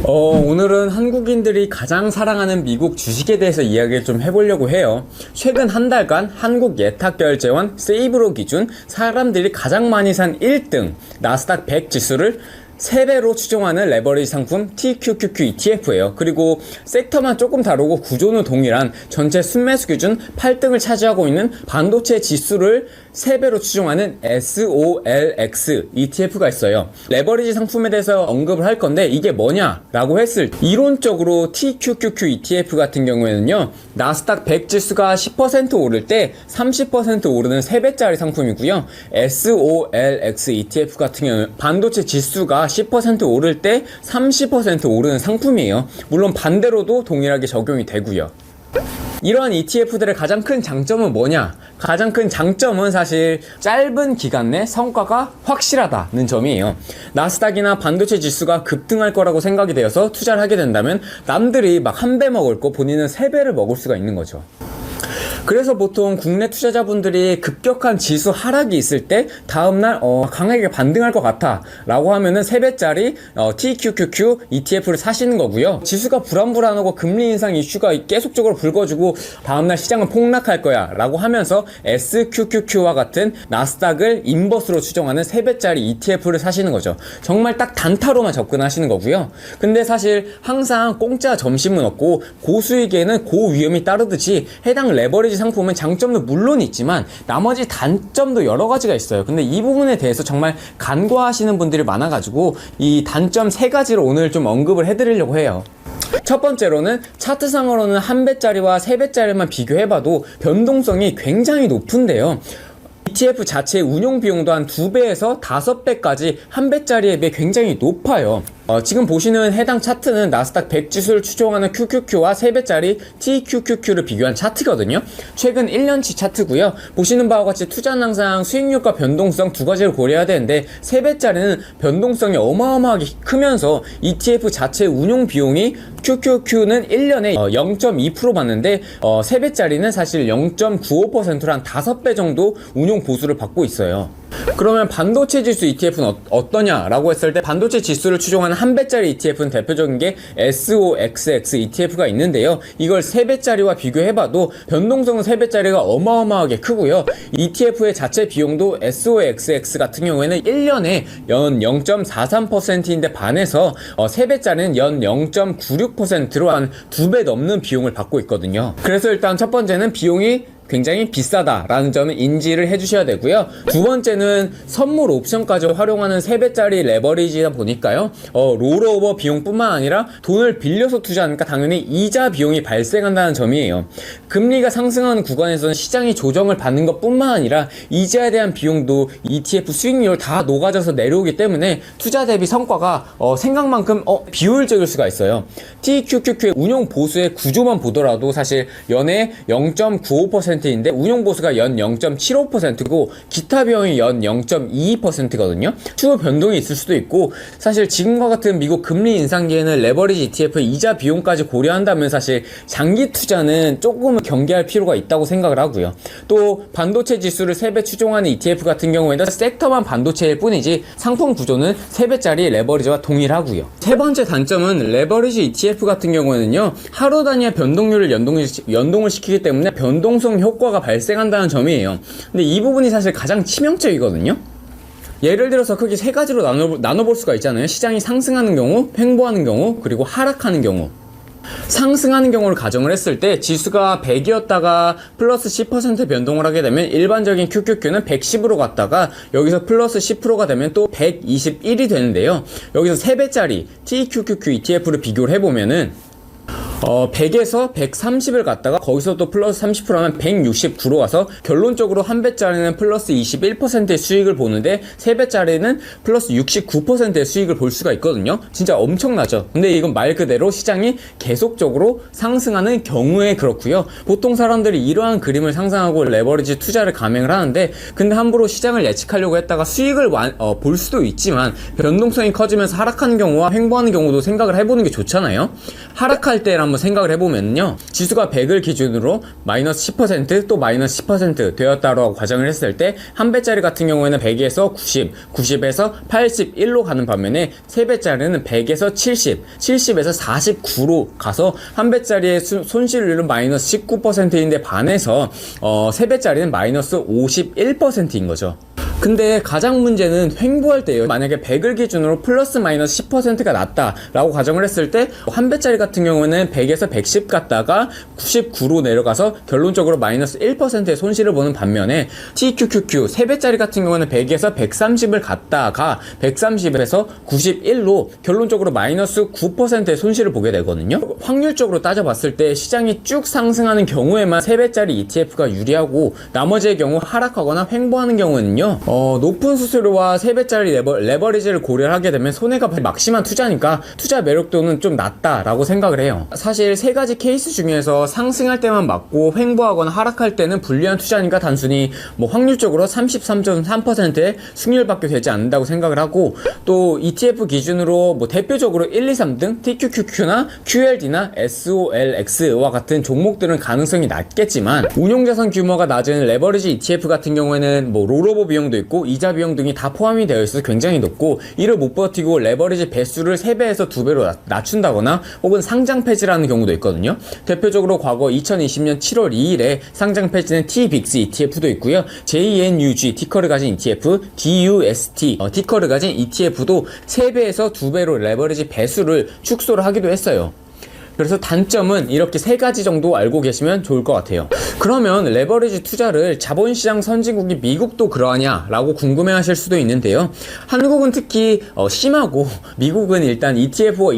오늘은 한국인들이 가장 사랑하는 미국 주식에 대해서 이야기를 좀 해보려고 해요. 최근 한 달간 한국 예탁결제원 세이브로 기준 사람들이 가장 많이 산 1등 나스닥 100 지수를 3배로 추종하는 레버리지 상품 TQQQ ETF예요. 그리고 섹터만 조금 다르고 구조는 동일한 전체 순매수 기준 8등을 차지하고 있는 반도체 지수를 3배로 추종하는 SOLX ETF가 있어요. 레버리지 상품에 대해서 언급을 할 건데 이게 뭐냐라고 했을 때 이론적으로 TQQQ ETF 같은 경우에는요, 나스닥 100 지수가 10% 오를 때 30% 오르는 3배짜리 상품이고요. SOLX ETF 같은 경우는 반도체 지수가 10% 오를 때 30% 오르는 상품이에요. 물론 반대로도 동일하게 적용이 되고요. 이러한 ETF들의 가장 큰 장점은 뭐냐? 가장 큰 장점은 사실 짧은 기간 내 성과가 확실하다는 점이에요. 나스닥이나 반도체 지수가 급등할 거라고 생각이 되어서 투자를 하게 된다면 남들이 막 1배 먹을 거 본인은 3배를 먹을 수가 있는 거죠. 그래서 보통 국내 투자자분들이 급격한 지수 하락이 있을 때 다음날 강하게 반등할 것 같아 라고 하면은 3배짜리 TQQQ ETF를 사시는 거고요. 지수가 불안불안하고 금리 인상 이슈가 계속적으로 불거지고 다음날 시장은 폭락할 거야 라고 하면서 SQQQ와 같은 나스닥을 인버스로 추정하는 3배짜리 ETF를 사시는 거죠. 정말 딱 단타로만 접근하시는 거고요. 근데 사실 항상 공짜 점심은 없고 고수익에는 고위험이 따르듯이 해당 레버리지 상품은 장점도 물론 있지만 나머지 단점도 여러 가지가 있어요. 근데 이 부분에 대해서 정말 간과하시는 분들이 많아가지고 이 단점 3가지를 오늘 좀 언급을 해드리려고 해요. 첫 번째로는 차트상으로는 1배짜리와 3배짜리만 비교해봐도 변동성이 굉장히 높은데요. ETF 자체의 운용 비용도 한 2배에서 5배까지 1배짜리에 비해 굉장히 높아요. 지금 보시는 해당 차트는 나스닥 100 지수를 추종하는 QQQ와 3배짜리 TQQQ를 비교한 차트거든요. 최근 1년치 차트고요. 보시는 바와 같이 투자는 항상 수익률과 변동성 두 가지를 고려해야 되는데 3배짜리는 변동성이 어마어마하게 크면서 ETF 자체 운용 비용이 QQQ는 1년에 0.2% 받는데 3배짜리는 사실 0.95%로 한 5배 정도 운용 보수를 받고 있어요. 그러면 반도체 지수 ETF는 어떠냐라고 했을 때 반도체 지수를 추종하는 1배짜리 ETF는 대표적인 게 SOXX ETF가 있는데요. 이걸 3배짜리와 비교해봐도 변동성은 3배짜리가 어마어마하게 크고요. ETF의 자체 비용도 SOXX 같은 경우에는 1년에 연 0.43%인데 반해서 3배짜리는 연 0.96%로 한 2배 넘는 비용을 받고 있거든요. 그래서 일단 첫 번째는 비용이 굉장히 비싸다라는 점을 인지를 해주셔야 되고요. 두 번째는 선물 옵션까지 활용하는 3배짜리 레버리지다 보니까요. 롤오버 비용뿐만 아니라 돈을 빌려서 투자하니까 당연히 이자 비용이 발생한다는 점이에요. 금리가 상승하는 구간에서는 시장이 조정을 받는 것뿐만 아니라 이자에 대한 비용도 ETF 수익률 다 녹아져서 내려오기 때문에 투자 대비 성과가 생각만큼 비효율적일 수가 있어요. TQQQ의 운용 보수의 구조만 보더라도 사실 연에 0.95% 인데 운용 보수가 연 0.75%고 기타 비용이 연 0.22%거든요. 추후 변동이 있을 수도 있고 사실 지금과 같은 미국 금리 인상기에는 레버리지 ETF 이자 비용까지 고려한다면 사실 장기 투자는 조금은 경계할 필요가 있다고 생각을 하고요. 또 반도체 지수를 3배 추종하는 ETF 같은 경우에는 sek터만 반도체일 뿐이지 상품 구조는 3배짜리 레버리지와 동일하고요. 세 번째 단점은 레버리지 ETF 같은 경우에는요, 하루 단위의 변동률을 연동을 시키기 때문에 변동성 효과가 발생한다는 점이에요. 근데 이 부분이 사실 가장 치명적이거든요. 예를 들어서 크게 3가지로 나눠볼 수가 있잖아요. 시장이 상승하는 경우, 횡보하는 경우, 그리고 하락하는 경우. 상승하는 경우를 가정을 했을 때 지수가 100이었다가 플러스 10% 변동을 하게 되면 일반적인 QQQ는 110으로 갔다가 여기서 플러스 10%가 되면 또 121이 되는데요. 여기서 3배짜리 TQQQ ETF를 비교를 해보면은 100에서 130을 갔다가 거기서 또 플러스 30% 하면 169로 가서 결론적으로 1배짜리는 플러스 21%의 수익을 보는데 3배짜리는 플러스 69%의 수익을 볼 수가 있거든요. 진짜 엄청나죠. 근데 이건 말 그대로 시장이 계속적으로 상승하는 경우에 그렇고요. 보통 사람들이 이러한 그림을 상상하고 레버리지 투자를 감행을 하는데, 근데 함부로 시장을 예측하려고 했다가 수익을 볼 수도 있지만 변동성이 커지면서 하락하는 경우와 횡보하는 경우도 생각을 해보는 게 좋잖아요. 하락할 때랑 한번 생각을 해보면요, 지수가 100을 기준으로 마이너스 10%또 마이너스 10% 되었다라고 가정을 했을 때 한 배짜리 같은 경우에는 100에서 90, 90에서 81로 가는 반면에 세 배짜리는 100에서 70, 70에서 49로 가서 한 배짜리의 손실률은 마이너스 19%인데 반해서 세 배짜리는 마이너스 51%인 거죠. 근데 가장 문제는 횡보할 때예요. 만약에 100을 기준으로 플러스 마이너스 10%가 났다라고 가정을 했을 때 한 배짜리 같은 경우는 100에서 110 갔다가 99로 내려가서 결론적으로 마이너스 1%의 손실을 보는 반면에 TQQQ 세 배짜리 같은 경우는 100에서 130을 갔다가 130에서 91로 결론적으로 마이너스 9%의 손실을 보게 되거든요. 확률적으로 따져봤을 때 시장이 쭉 상승하는 경우에만 세 배짜리 ETF가 유리하고 나머지의 경우 하락하거나 횡보하는 경우는요, 높은 수수료와 3배짜리 레버리지를 고려하게 되면 손해가 막심한 투자니까 투자 매력도는 좀 낮다라고 생각을 해요. 사실 세 가지 케이스 중에서 상승할 때만 맞고 횡보하거나 하락할 때는 불리한 투자니까 단순히 확률적으로 33.3%의 승률밖에 되지 않는다고 생각을 하고, 또 ETF 기준으로 대표적으로 1, 2, 3등 TQQQ나 QLD나 SOLX와 같은 종목들은 가능성이 낮겠지만 운용자산 규모가 낮은 레버리지 ETF 같은 경우에는 롤오버 비용도 있고 이자 비용 등이 다 포함이 되어 있어서 굉장히 높고, 이를 못 버티고 레버리지 배수를 3배에서 2배로 낮춘다거나 혹은 상장 폐지라는 경우도 있거든요. 대표적으로 과거 2020년 7월 2일에 상장 폐지된 T빅스 ETF도 있고요. JNUG 티커를 가진 ETF, DUST 티커를 가진 ETF도 3배에서 2배로 레버리지 배수를 축소를 하기도 했어요. 그래서 단점은 이렇게 세 가지 정도 알고 계시면 좋을 것 같아요. 그러면 레버리지 투자를 자본시장 선진국이 미국도 그러하냐 라고 궁금해 하실 수도 있는데요. 한국은 특히 심하고 미국은 일단 ETF와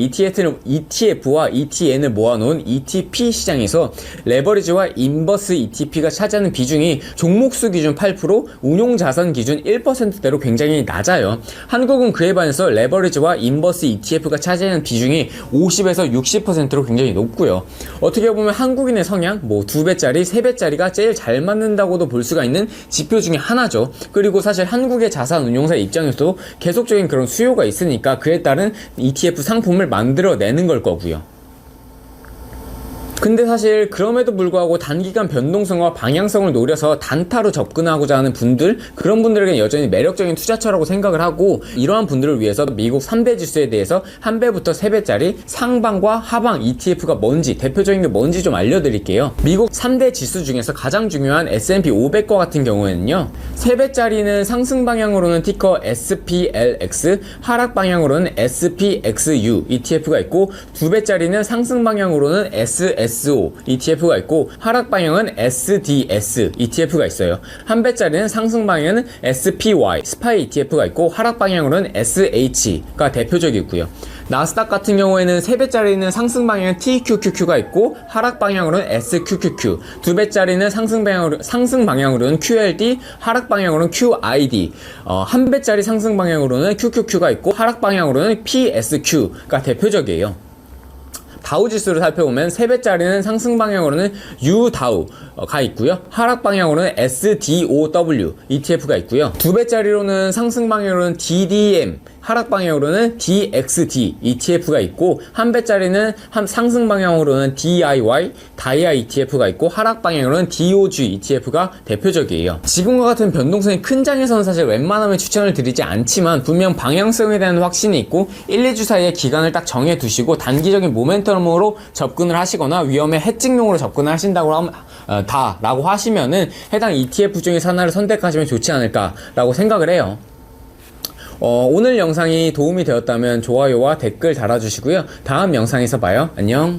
ETN을 모아놓은 ETP 시장에서 레버리지와 인버스 ETP가 차지하는 비중이 종목수 기준 8%, 운용자산 기준 1%대로 굉장히 낮아요. 한국은 그에 반해서 레버리지와 인버스 ETF가 차지하는 비중이 50에서 60%로 굉장히 높고요. 어떻게 보면 한국인의 성향, 2배짜리, 3배짜리가 제일 잘 맞는다고도 볼 수가 있는 지표 중에 하나죠. 그리고 사실 한국의 자산 운용사 입장에서도 계속적인 그런 수요가 있으니까 그에 따른 ETF 상품을 만들어내는 걸 거고요. 근데 사실 그럼에도 불구하고 단기간 변동성과 방향성을 노려서 단타로 접근하고자 하는 분들, 그런 분들에게는 여전히 매력적인 투자처라고 생각을 하고, 이러한 분들을 위해서 미국 3대 지수에 대해서 1배부터 3배짜리 상방과 하방 ETF가 뭔지, 대표적인 게 뭔지 좀 알려드릴게요. 미국 3대 지수 중에서 가장 중요한 S&P 500과 같은 경우에는요, 3배짜리는 상승 방향으로는 티커 SPLX, 하락 방향으로는 SPXU ETF가 있고, 2배짜리는 상승 방향으로는 SSO ETF가 있고, 하락 방향은 SDS ETF가 있어요. 한 배짜리는 상승 방향은 SPY SPY ETF가 있고, 하락 방향으로는 SH가 대표적이고요. 나스닥 같은 경우에는 3배짜리는 상승 방향은 TQQQ가 있고, 하락 방향으로는 SQQQ, 2배짜리는 상승 방향으로는 QLD, 하락 방향으로는 QID, 한 배짜리 상승 방향으로는 QQQ가 있고, 하락 방향으로는 PSQ가 대표적이에요. 다우지수를 살펴보면 3배짜리는 상승 방향으로는 UDAU가 있고요. 하락 방향으로는 SDOW ETF가 있고요. 2배짜리로는 상승 방향으로는 DDM, 하락 방향으로는 DXD ETF가 있고, 한 배짜리는 상승 방향으로는 DIY, 다이아 ETF가 있고, 하락 방향으로는 DOG ETF가 대표적이에요. 지금과 같은 변동성이 큰 장에서는 사실 웬만하면 추천을 드리지 않지만, 분명 방향성에 대한 확신이 있고 1, 2주 사이에 기간을 딱 정해 두시고 단기적인 모멘텀으로 접근을 하시거나 위험에 해칭용으로 접근을 하신다고 하면 라고 하시면은 해당 ETF 중에서 하나를 선택하시면 좋지 않을까라고 생각을 해요. 오늘 영상이 도움이 되었다면 좋아요와 댓글 달아주시고요. 다음 영상에서 봐요. 안녕.